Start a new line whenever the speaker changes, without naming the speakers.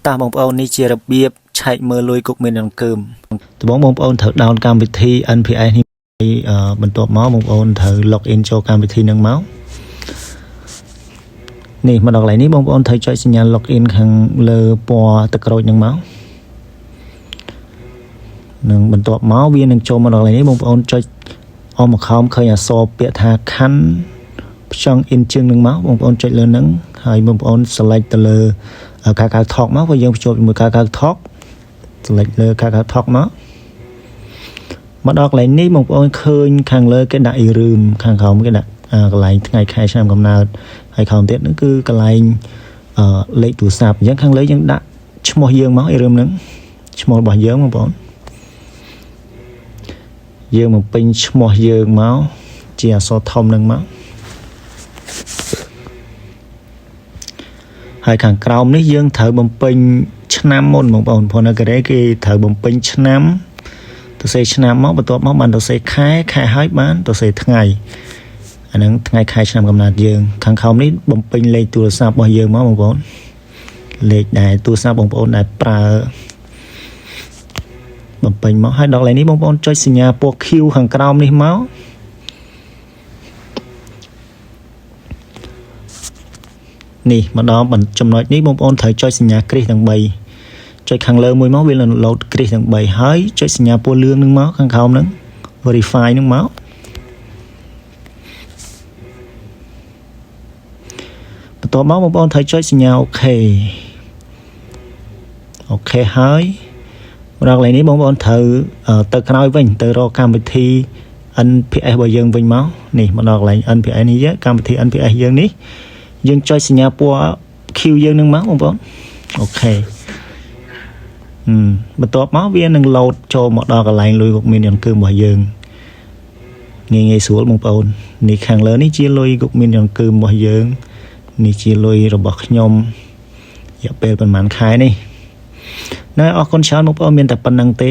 តាមបងប្អូននេះជារបៀបឆែកមើលលុយគុកមានដង្កើមដំបូងបងប្អូនត្រូវដោនកម្មវិធី NPS នេះបន្ទាប់មកបងប្អូនត្រូវ log in ចូលកម្មវិធីនឹងមកនេះមកដល់កន្លែងនេះបងប្អូនត្រូវចុចសញ្ញា log in ខាងលើពណ៌ទឹកក្រូចនឹងមកនឹងបន្ទាប់មកវានឹងចូលមកដល់កន្លែងនេះបងប្អូនចុចអមខោមឃើញអក្សរពាក្យថាខណ្ឌចង់ in ជើងនឹងមកបងប្អូនចុចលើនឹងហើយបងប្អូន select ទៅលើការកៅថកមកព្រោះយើងភ្ជាប់ជាមួយការកៅថក select លើការកៅថកមកដល់កន្លែងនេះបងប្អូនឃើញខាងលើគេដាក់អ៊ីរឹមខាងក្រោមគេដាក់កន្លែងថ្ងៃខែឆ្នាំកំណើតហើយក្រោមទៀតហ្នឹងគឺកន្លែងលេខទូរស័ព្ទអញ្ចឹងខាងលើយើងដាក់ឈ្មោះយើងមកអ៊ីរឹមហ្នឹងឈ្មោះរបស់យើងបងប្អូនយើងបំពេញឈ្មោះយើងមកជាអក្សរធំហ្នឹងមកហើយខាងក្រោមនេះយើងត្រូវបំពេញឆ្នាំមុនបងប្អូនព្រោះនៅកូរ៉េគេត្រូវបំពេញឆ្នាំទៅសេឆ្នាំមកបន្ទាប់មកបានទៅសេខែហើយបានទៅសេថ្ងៃអាហ្នឹងថ្ងៃខែឆ្នាំកំណើតយើងខាងក្រោមនេះបំពេញលេខទូរស័ព្ទរបស់យើងមកបងប្អូនលេខដែលទូរស័ព្ទបងប្អូនដែលប្រើបំពេញមកហើយដល់កន្លែងនេះបងប្អូនចុចសញ្ញាពណ៌ Q ខាងក្រោមនេះមកនេះមកដល់ចំណុចនេះបងប្អូនត្រូវចុចសញ្ញាគ្រីសទាំង3ចុចខាងលើមួយមកវានឹង load គ្រីសទាំង3ហើយចុចសញ្ញាពណ៌លឿងនឹងមកខាងក្រោមហ្នឹង verify នឹងមកបន្ទាប់មកបងប្អូនត្រូវចុចសញ្ញាអូខេហើយដល់កន្លែងនេះបងប្អូនត្រូវទៅក្រោយវិញទៅរកកម្មវិធី NPS របស់យើងវិញមកនេះមកដល់កន្លែង NPS នេះកម្មវិធី NPS យើងនេះយើងចុចសញ្ញាពណ៌ Q យើងនឹងមកបងប្អូនអូខេបន្ទាប់មកវានឹង load ចូលមកដល់កន្លែងលុយគុកមានដង្កើមរបស់យើងងាយស្រួលបងប្អូននេះខាងលើនេះជាលុយគុកមានដង្កើមរបស់យើងនេះជាលុយរបស់ខ្ញុំរយៈពេលប្រហែលខែនេះណែអរគុណច្រើនបងប្អូនមានតែប៉ុណ្្នឹងទេ